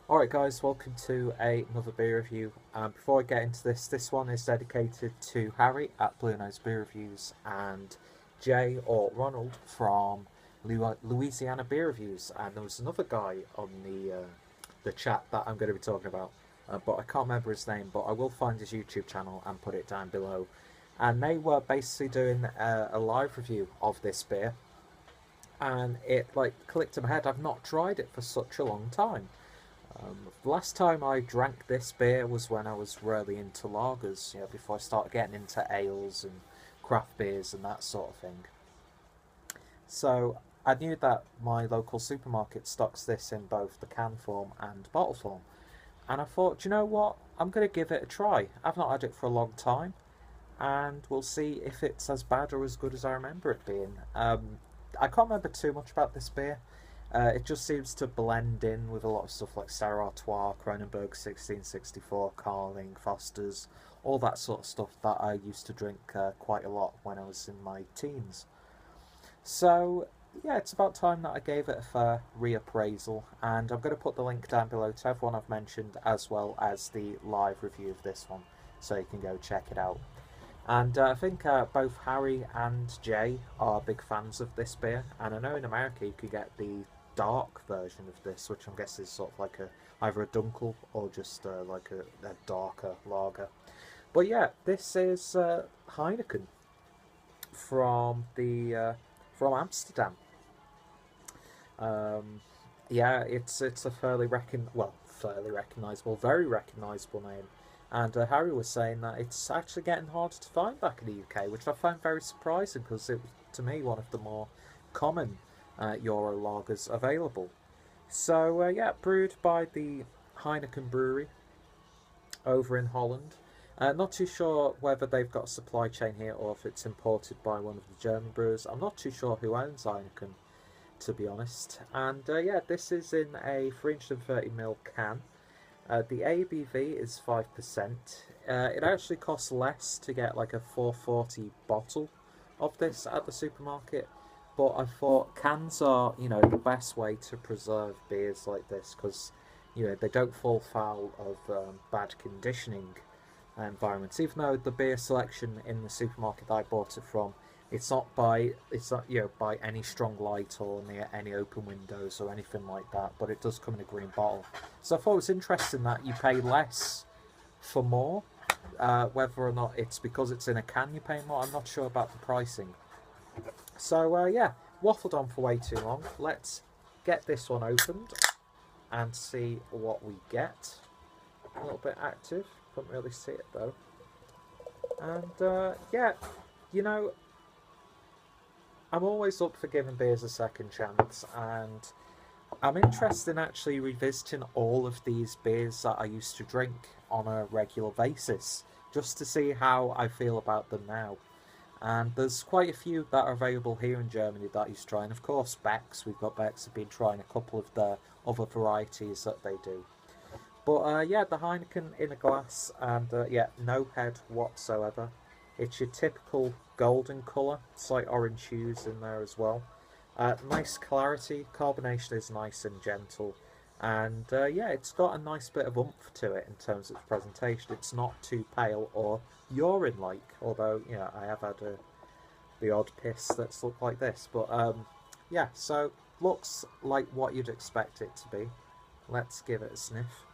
Alright guys, welcome to another beer review. Before I get into this one is dedicated to Harry at Bluenoses Beer Reviews and Jay or Ronald from Louisiana Beer Reviews. And there was another guy on the chat that I'm going to be talking about, but I can't remember his name, but I will find his YouTube channel and put it down below. And they were basically doing a live review of this beer, and it like clicked in my head. I've not tried it for such a long time. The last time I drank this beer was when I was really into lagers, before I started getting into ales and craft beers and that sort of thing. So I knew that my local supermarket stocks this in both the can form and bottle form. And I thought, do you know what? I'm going to give it a try. I've not had it for a long time, and we'll see if it's as bad or as good as I remember it being. I can't remember too much about this beer. It just seems to blend in with a lot of stuff like Stella Artois, Kronenbourg 1664, Carling, Foster's, all that sort of stuff that I used to drink quite a lot when I was in my teens. So, yeah, it's about time that I gave it a fair reappraisal, and I'm going to put the link down below to everyone I've mentioned, as well as the live review of this one, so you can go check it out. And I think both Harry and Jay are big fans of this beer, and I know in America you could get the dark version of this, which I'm guessing is sort of like either a dunkel or just like a darker lager. But yeah, this is Heineken from from Amsterdam. Yeah, it's a fairly recognisable, very recognisable name. And Harry was saying that it's actually getting harder to find back in the UK, which I found very surprising because it was, to me, one of the more common Euro lagers available. So, yeah, brewed by the Heineken Brewery over in Holland. Not too sure whether they've got a supply chain here or if it's imported by one of the German brewers. I'm not too sure who owns Heineken, to be honest. And yeah, this is in a 330ml can. The ABV is 5%. It actually costs less to get like a 440 bottle of this at the supermarket, but I thought cans are, the best way to preserve beers like this because, they don't fall foul of bad conditioning environments. Even though the beer selection in the supermarket that I bought it from, it's not by any strong light or near any open windows or anything like that, but it does come in a green bottle. So I thought it was interesting that you pay less for more. Whether or not it's because it's in a can you pay more, I'm not sure about the pricing. So yeah, waffled on for way too long. Let's get this one opened and see what we get. A little bit active, couldn't really see it though. And yeah, I'm always up for giving beers a second chance, and I'm interested in actually revisiting all of these beers that I used to drink on a regular basis, just to see how I feel about them now. And there's quite a few that are available here in Germany that I used to try, and of course Beck's. We've got Beck's, have been trying a couple of the other varieties that they do. But yeah, the Heineken in a glass, and yeah, no head whatsoever. It's your typical golden colour, slight orange hues in there as well. Nice clarity, carbonation is nice and gentle, and yeah, it's got a nice bit of oomph to it in terms of its presentation. It's not too pale or urine-like, although I have had the odd piss that's looked like this. But yeah, so looks like what you'd expect it to be. Let's give it a sniff.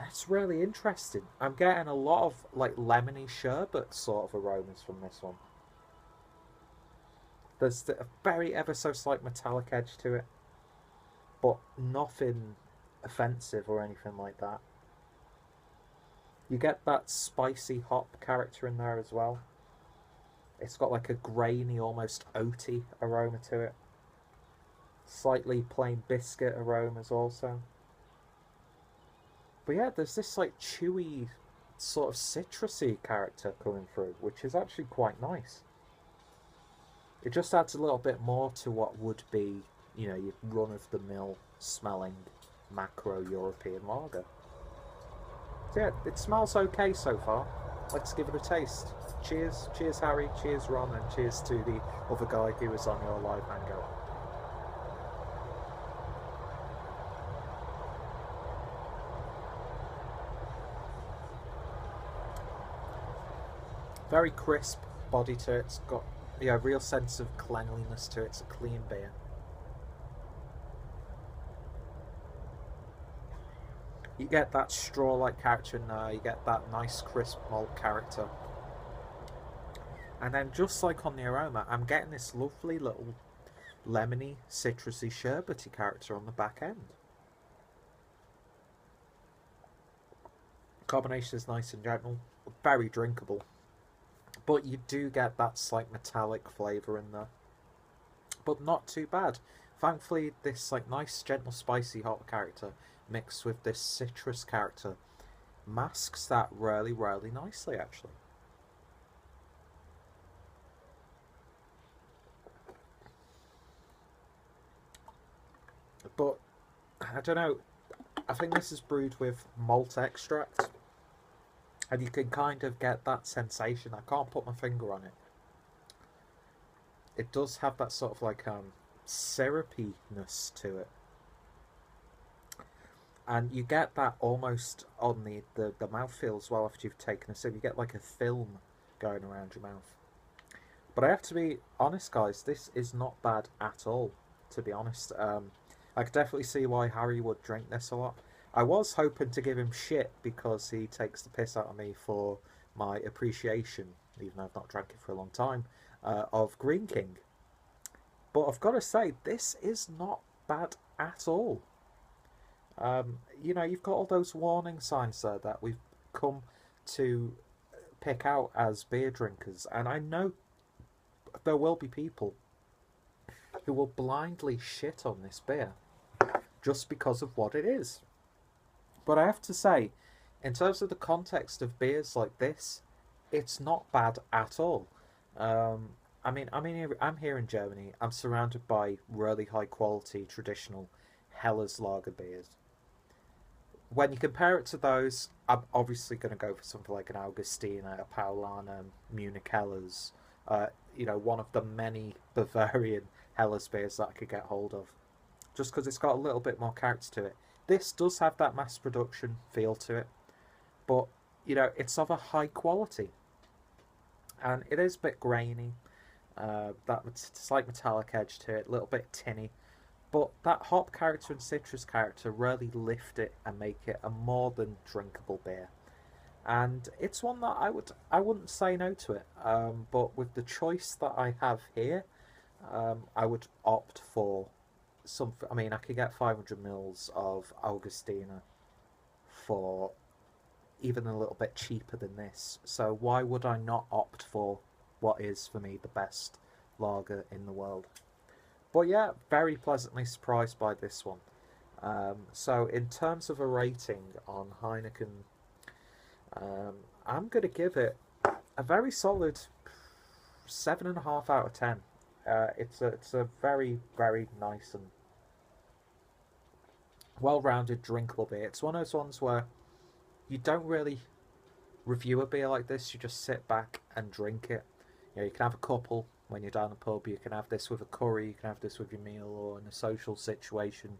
It's really interesting. I'm getting a lot of like lemony sherbet sort of aromas from this one. There's a very ever so slight metallic edge to it, but nothing offensive or anything like that. You get that spicy hop character in there as well. It's got like a grainy, almost oaty aroma to it. Slightly plain biscuit aromas also. But yeah, there's this like chewy, sort of citrusy character coming through, which is actually quite nice. It just adds a little bit more to what would be, your run-of-the-mill smelling macro European lager. So yeah, it smells okay so far. Let's give it a taste. Cheers, cheers Harry, cheers Ron, and cheers to the other guy who was on your live hangout. Very crisp body to it. It's got a real sense of cleanliness to it. It's a clean beer. You get that straw-like character in there. You get that nice crisp malt character. And then just like on the aroma, I'm getting this lovely little lemony, citrusy, sherbety character on the back end. Combination is nice and gentle, very drinkable, but you do get that slight metallic flavour in there, but not too bad. Thankfully, this like nice, gentle, spicy hot character mixed with this citrus character masks that really, really nicely, actually. But I don't know. I think this is brewed with malt extract, and you can kind of get that sensation. I can't put my finger on it. It does have that sort of like syrupiness to it, and you get that almost on the mouthfeel as well after you've taken a sip. You get like a film going around your mouth. But I have to be honest, guys, this is not bad at all, to be honest. I could definitely see why Harry would drink this a lot. I was hoping to give him shit because he takes the piss out of me for my appreciation, even though I've not drank it for a long time, of Green King. But I've got to say, this is not bad at all. You know, you've got all those warning signs there that we've come to pick out as beer drinkers, and I know there will be people who will blindly shit on this beer just because of what it is. But I have to say, in terms of the context of beers like this, it's not bad at all. I'm here in Germany. I'm surrounded by really high quality traditional Hellas lager beers. When you compare it to those, I'm obviously going to go for something like an Augustiner, a Paulaner, Munich Helles. One of the many Bavarian Hellas beers that I could get hold of, just because it's got a little bit more character to it. This does have that mass production feel to it, but it's of a high quality, and it is a bit grainy. That slight metallic edge to it, a little bit tinny, but that hop character and citrus character really lift it and make it a more than drinkable beer. And it's one that I wouldn't say no to it. But with the choice that I have here, I would opt for some. I mean, I could get 500 mils of Augustiner for even a little bit cheaper than this. So why would I not opt for what is for me the best lager in the world? But yeah, very pleasantly surprised by this one. So in terms of a rating on Heineken, I'm going to give it a very solid 7.5 out of 10. It's a very, very nice and well-rounded drinkable beer. It's one of those ones where you don't really review a beer like this. You just sit back and drink it. You can have a couple when you're down the pub. You can have this with a curry. You can have this with your meal or in a social situation,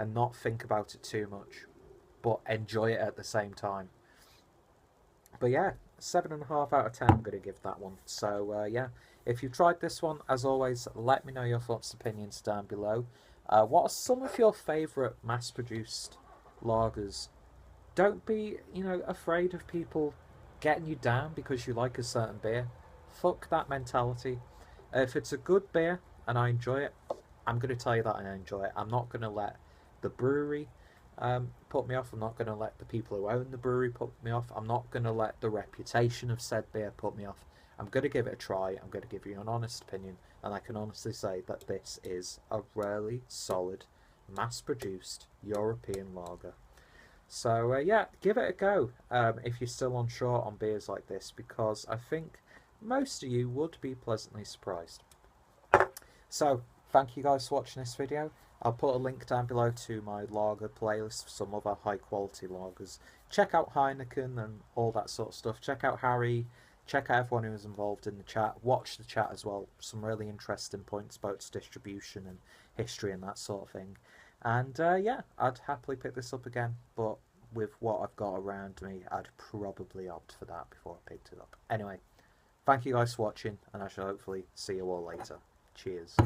and not think about it too much, but enjoy it at the same time. But yeah, 7.5 out of 10 I'm going to give that one. So yeah, if you've tried this one, as always, let me know your thoughts and opinions down below. What are some of your favourite mass-produced lagers? Don't be, afraid of people getting you down because you like a certain beer. Fuck that mentality. If it's a good beer and I enjoy it, I'm going to tell you that I enjoy it. I'm not going to let the brewery put me off. I'm not going to let the people who own the brewery put me off. I'm not going to let the reputation of said beer put me off. I'm going to give it a try. I'm going to give you an honest opinion, and I can honestly say that this is a really solid, mass-produced European lager. So yeah, give it a go if you're still unsure on beers like this, because I think most of you would be pleasantly surprised. So thank you guys for watching this video. I'll put a link down below to my lager playlist for some other high quality lagers. Check out Heineken and all that sort of stuff. Check out Harry. Check out everyone who was involved in the chat. Watch the chat as well. Some really interesting points about distribution and history and that sort of thing. And yeah, I'd happily pick this up again, but with what I've got around me, I'd probably opt for that before I picked it up. Anyway, thank you guys for watching, and I shall hopefully see you all later. Cheers.